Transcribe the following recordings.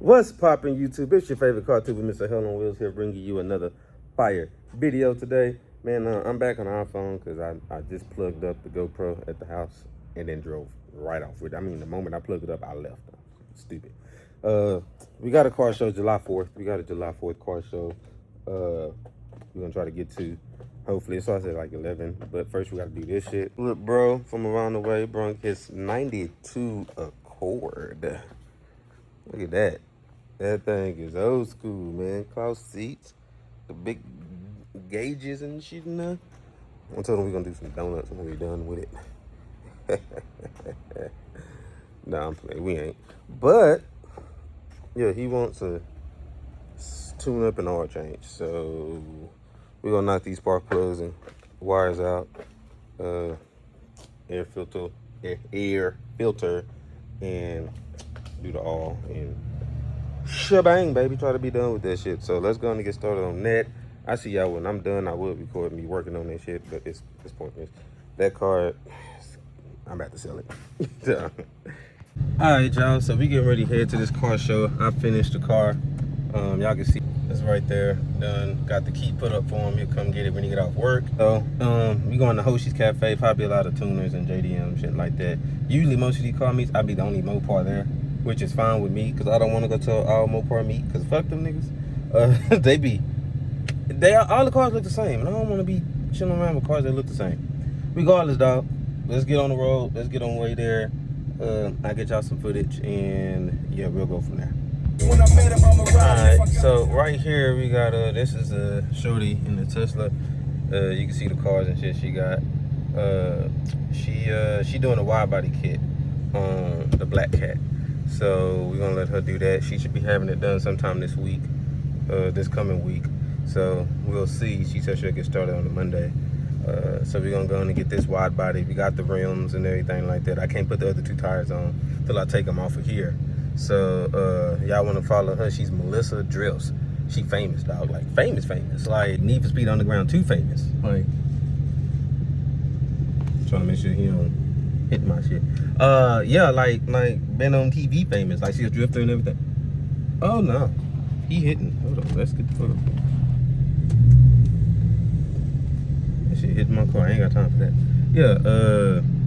What's poppin' YouTube? It's your favorite car tuber, Mr. Hell on Wheels here, bringing you another fire video today. Man, I'm back on the iPhone because I just plugged up the GoPro at the house and then drove right off with it. I mean, the moment I plugged it up, I left. Stupid. We got a car show July 4th. We got a July 4th car show. We're gonna try to get to. Hopefully, it starts at like 11. But first, we gotta do this shit. Look, bro, from around the way, bro, it's 92 Accord. Look at that. That thing is old school, man. Cloth seats, the big gauges and shit in there. I told him we're gonna do some donuts when we're done with it. Nah, I'm playing. We ain't. But yeah, he wants a tune up and oil change. So we're gonna knock these spark plugs and wires out. Air filter, and do the oil and shebang, baby. Try to be done with that shit. So let's go and get started on that. I see y'all when I'm done. I will record me working on that shit, but it's pointless. That car, I'm about to sell it. All right, y'all. So we getting ready to head to this car show. I finished the car. Y'all can see it's right there. Done. Got the key put up for him. He'll come get it when he get off work. So we going to Hoshi's Cafe. Probably a lot of tuners and JDM shit like that. Usually most of these car meets, I be the only Mopar there, which is fine with me because I don't want to go to all Mopar meet because fuck them niggas. All the cars look the same, and I don't want to be chilling around with cars that look the same. Regardless, dog, let's get on the road. Let's get on the way there. I'll get y'all some footage, and yeah, we'll go from there. Alright, so right here we got this is a shorty in the Tesla. You can see the cars and shit she got. She doing a wide body kit on the Black Cat. So we're gonna let her do that. She should be having it done sometime this week, this coming week. So we'll see. She said she'll get started on the Monday. So we're gonna go in and get this wide body. We got the rims and everything like that. I can't put the other two tires on till I take them off of here. So y'all wanna follow her. She's Melissa Drifts. She famous, dog. Like famous. Like Need for Speed Underground 2 famous. Like trying to make sure he don't hit my shit. Yeah, like been on TV famous. Like she a drifter and everything. Oh no, he hitting. Hold on, let's get the photo. That shit hit my car. I ain't got time for that.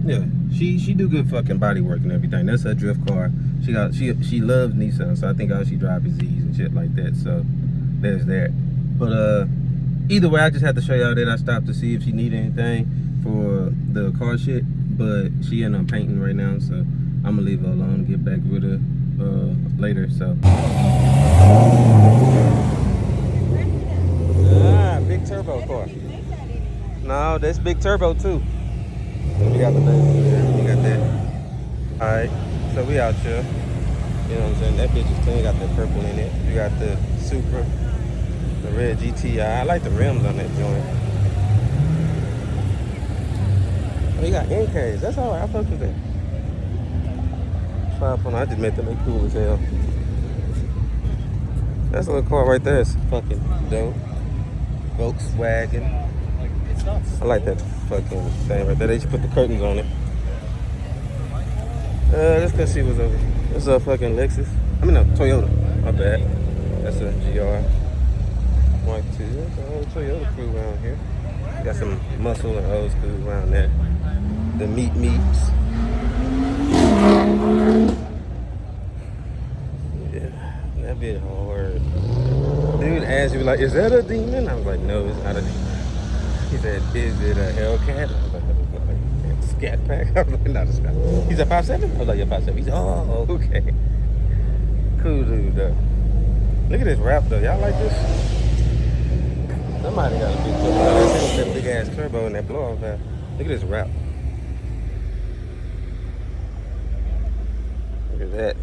Yeah, she do good fucking body work and everything. That's her drift car. She loves Nissan, so I think she drives Z's and shit like that. So there's that. But either way, I just had to show y'all that I stopped to see if she needed anything for the car shit. But she ended up painting right now, so I'm gonna leave her alone and get back with her later. So big turbo car. No, that's big turbo too. We got the baby there. We got that. All right, so we out here. You know what I'm saying? That bitch is clean. Got that purple in it. We got the Supra, the red GTI. I like the rims on that joint. Oh, you got NKs. That's all right. I fuck with that. 5.0. I just meant to make cool as hell. That's a little car right there. It's fucking dope. Volkswagen. I like that fucking thing right there. They just put the curtains on it. Let's go see what's over here. It's a fucking Lexus. I mean, no, Toyota. My bad. That's a GR. Mark II. That's a whole Toyota crew around here. Got some muscle and old school around there. The meats. Yeah, that bit hard. Dude asked me like, is that a demon? I was like, no, it's not a demon. He said, is it a Hellcat? I was like, Scat Pack? I was like, not a Scat. He said 5'7"? I was like, yeah, 5'7". He said, oh, okay. Cool dude, though. Look at this wrap, though. Y'all like this? Somebody got a big turbo. That big ass turbo and that blow off valve. Look at this wrap. Look at that.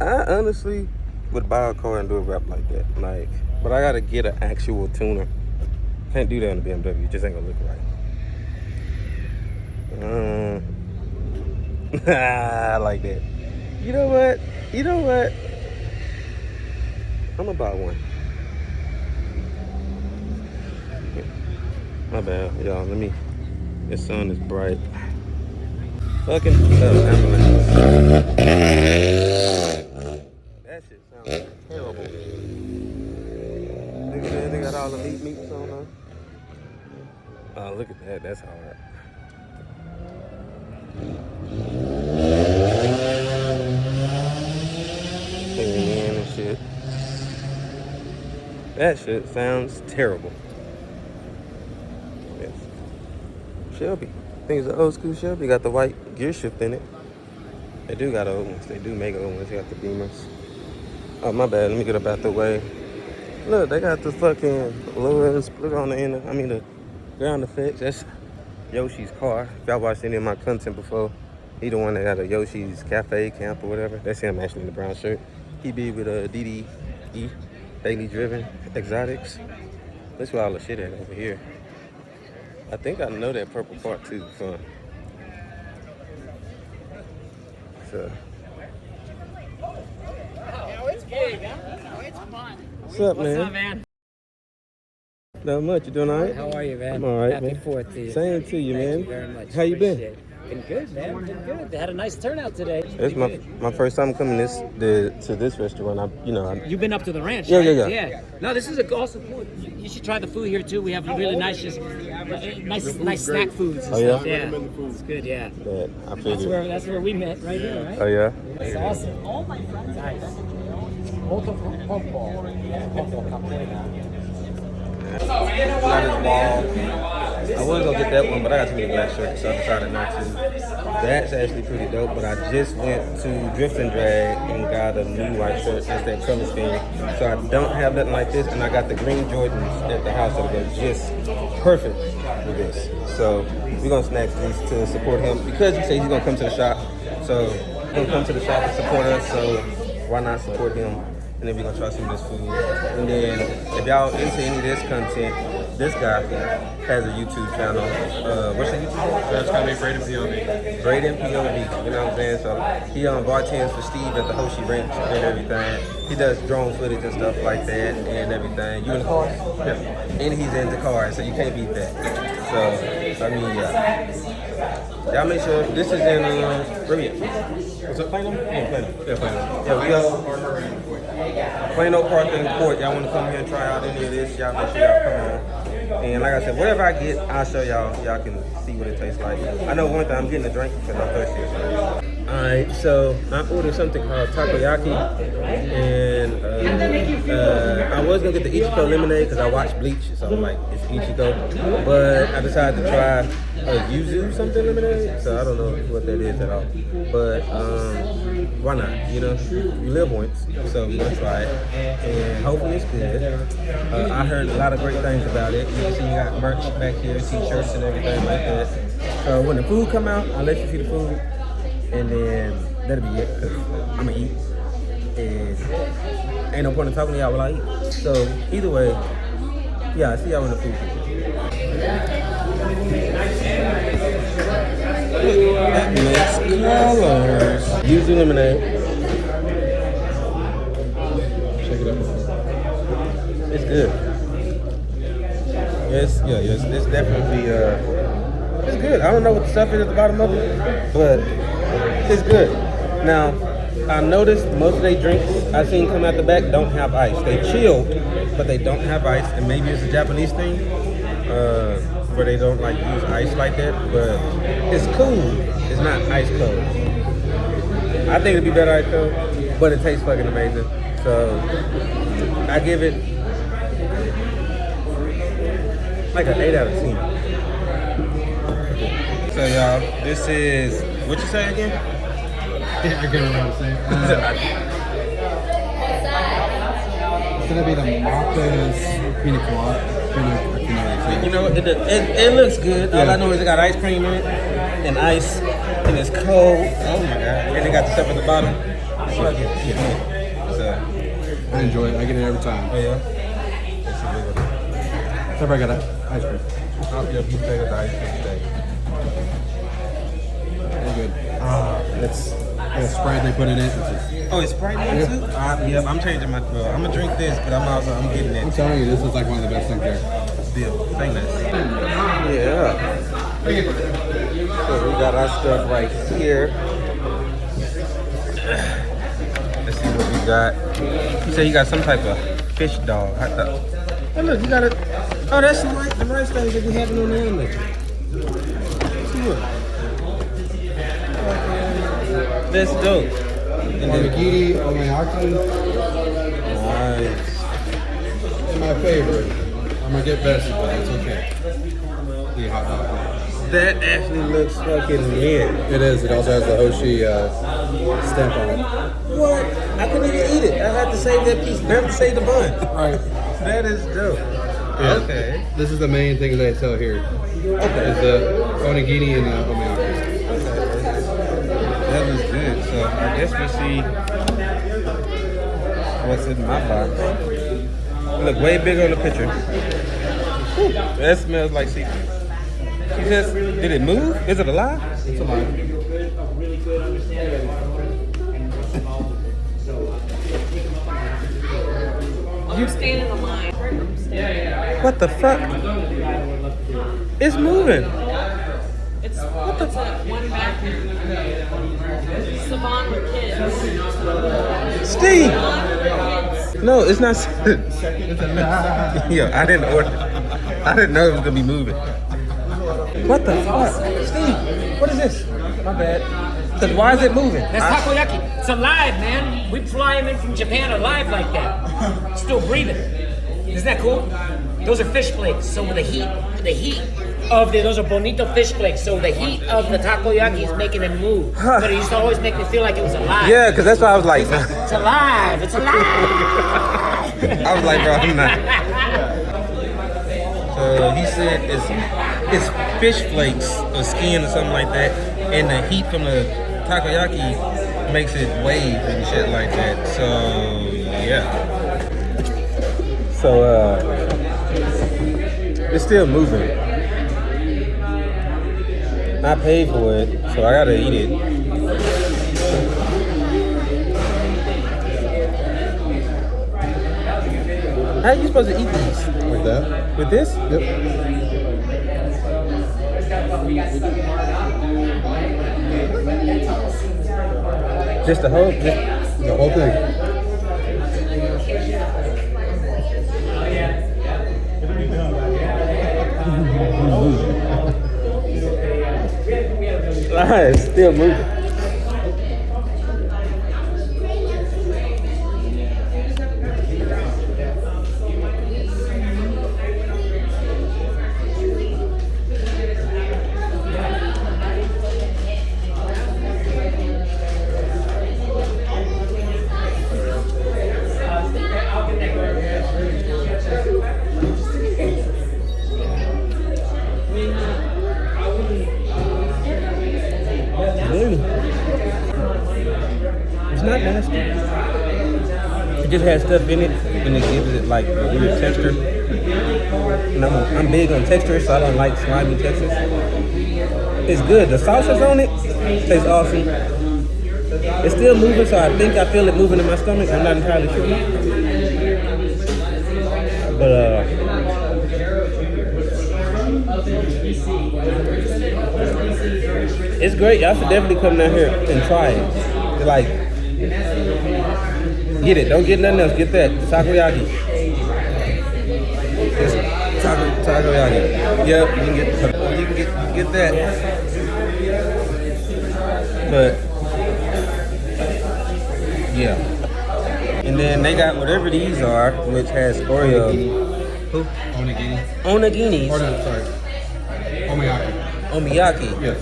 I honestly would buy a car and do a wrap like that. Like, but I gotta get an actual tuner. Can't do that on the BMW. It just ain't gonna look right. I like that. You know what? I'm gonna buy one. My bad, y'all. The sun is bright. Fucking ambulance. That shit sounds terrible. Look at that, they got all the meats on there. Oh, look at that, that's hard. And shit. That shit sounds terrible. Yes. Shelby. I think it's an old school Shelby. Got the white gear shift in it. They do got old ones. They do make old ones. They got the Beamers. Oh, my bad. Let me get up out the way. Look, they got the fucking lower splitter on the end. I mean, the ground effects. That's Yoshi's car. If y'all watched any of my content before, he the one that got a Yoshi's Cafe Camp or whatever. That's him actually in the brown shirt. He be with a DDE, Daily Driven Exotics. That's where all the shit at over here. I think I know that purple part too. Fun. So. It's big, huh? It's fun. What's up, man? What's up, man? Not much. You doing all right? How are you, man? I'm all right, Happy man. 4th to you. Same to you, man. Thank you very much. How you been? Appreciate it. Been good, man. Been good. They had a nice turnout today. It's my first time coming to this restaurant. You've been up to the ranch, Yeah, right? yeah. No, this is a awesome food. You should try the food here too. We have really nice, nice snack foods. And Oh, yeah? stuff. Yeah, it's good. Yeah. Yeah, I figured. That's where we met, right here, right? Oh yeah. That's awesome. Nice. Got his ball. I was gonna get that one, but I got too many black shirts, so I decided not to. That's actually pretty dope, but I just went to Drift and Drag and got a new white shirt. That's that color scheme. So I don't have nothing like this, and I got the green Jordans at the house that go just perfect with this. So we're gonna snatch these to support him because he said he's gonna come to the shop. So he's gonna come to the shop and support us. So why not support him? And then we're gonna try some of this food. And then if y'all into any of this content, this guy has a YouTube channel. What's the YouTube channel? That's gonna be Brent POV. Brent POV, you know what I'm saying? So he bartends for Steve at the Hoshi Ranch and everything. He does drone footage and stuff like that and everything. You in the cars? Yeah. And he's into cars, so you can't beat that. So, I mean, yeah. Y'all make sure this is in, where we at? What's up, Plano? Yeah, Plano. Yeah, Plano. Yeah, we go. Plano Park and Court. Y'all want to come here and try out any of this? Y'all make sure y'all come on. And like I said, whatever I get, I'll show y'all. Y'all can see what it tastes like. I know one thing, I'm getting a drink because I'm thirsty. Alright, so I ordered something called takoyaki. And I was going to get the Ichiko lemonade because I watched Bleach. So I'm like, it's Ichiko. But I decided to try a yuzu something lemonade. So I don't know what that is at all. But why not? You know, you live once. So we're going to try it. And hopefully it's good. I heard a lot of great things about it. You can see you got merch back here, t-shirts and everything like that. So when the food come out, I'll let you see the food. And then that'll be it, because I'm gonna eat. And ain't no point in talking to y'all while I eat. So either way, yeah, I see y'all when the food comes. That makes colors. Yuzu lemonade. Check it out. It's good. Yes, it's definitely it's good. I don't know what the stuff is at the bottom of it, but it's good. Now, I noticed most of their drinks I seen come out the back don't have ice. They chilled, but they don't have ice, and maybe it's a Japanese thing where they don't like use ice like that. But it's cool. It's not ice cold. I think it'd be better ice cold, but it tastes fucking amazing. So I give it like an 8 out of 10. So y'all, this is, what you say again? I can't remember what to say. It's gonna be the Martha's Pina Colada. You know, it looks good. All I know is it got ice cream in it, and ice, and it's cold. Oh my god. And it got the stuff at the bottom. So I enjoy it. I get it every time. Oh yeah? Except I got ice cream. Oh yeah, you take the ice cream today. Very good. It's a Sprite they put in it. Oh, it's Sprite in it too? Yeah, I'm changing my, I'm gonna drink this, but I'm getting I'm it. telling you, this is like one of the best things there. Deal. Say less. Yeah. So we got our stuff right here. Let's see what we got. He said he got some type of fish dog. I thought. Oh look, you got it. Oh, that's the rice things that we having on the island. See what? That's dope. And then Nigiri, omiyaki, nice. and my favorite. I'm gonna get Bessie, but it's okay. The hot dog. That actually looks fucking mint. It is. It also has the Hoshi stamp on it. What? I couldn't even eat it. I had to save that piece. Never save the bun. Right. That is dope. Yeah. Okay. This is the main thing they sell here. Okay. Is the onigiri and the omiyaki. That looks good. So I guess we'll see what's in my box. Look way bigger on the picture. Whew, that smells like seafood. She says, did it move? Is it alive? It's alive. I'm staying in the line. What the fuck? It's moving. It's one back. Savon with kids. Steve! Kids. No, it's not. Yo, I didn't order. I didn't know it was gonna be moving. What the fuck? Steve, what is this? My bad. Cause why is it moving? That's takoyaki. It's alive, man. We fly them in from Japan alive like that. Still breathing. Isn't that cool? Those are fish flakes. So with the heat of those are bonito fish flakes. So the heat of the takoyaki is making it move. But it used to always make me feel like it was alive. Yeah, cause that's why I was like. It's alive. It's alive. I was like, bro, I'm not. So he said it's fish flakes or skin or something like that, and the heat from the takoyaki makes it wave and shit like that. So yeah. So it's still moving. I paid for it, so I gotta eat it. How are you supposed to eat these? Like that? With this? Yep. Just the whole? The whole thing. It's still moving. It's not nasty. It just has stuff in it, and it gives it like a weird texture. And I'm big on texture, so I don't like slimy textures. It's good. The sauces on it tastes awesome. It's still moving, so I think I feel it moving in my stomach. I'm not entirely sure. But it's great. Y'all should definitely come down here and try it. Like, get it. Don't get nothing else. Get that takoyaki. It's takoyaki. Yep, you can get that. But yeah. And then they got whatever these are, which has Oreo. Who? Onigiri. Onaginis. Or no, sorry. Omiyaki. Omiyaki. Yes.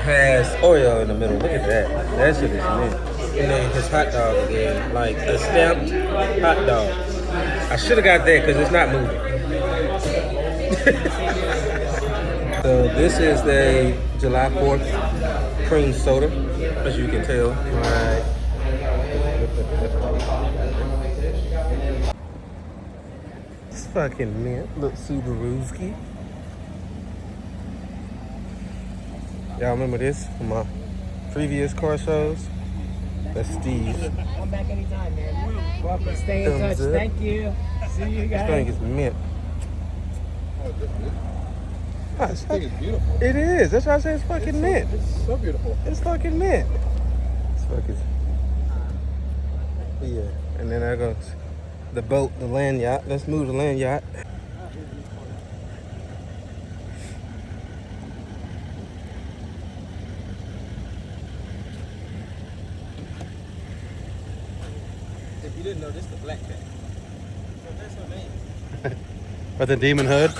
Has Oreo in the middle. Look at that. That shit is mint. And then his hot dog again, like a stamped hot dog. I should have got that because it's not moving. So this is the July 4th cream soda, as you can tell. All right. It's fucking mint. Look, Subaruski. Y'all remember this from my previous car shows? That's Steve. Come back anytime, man. Welcome. Stay in touch. Thumbs up. Thank you. See you This guys. thing is mint. Oh, This thing is beautiful. It is. That's why I say it's fucking mint. It's so beautiful. It's fucking mint. It's fucking. Yeah, and then there goes the boat, the land yacht. Let's move the land yacht. If you didn't know, this is the black cat. So that's her name. But the demon hood.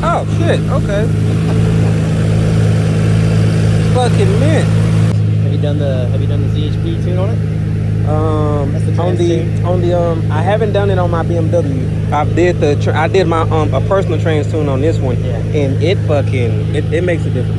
Oh shit! Okay. Fucking mint. Have you done the ZHP tune on it? That's the On the I haven't done it on my BMW. I did my a personal trans tune on this one, Yeah. and it makes a difference.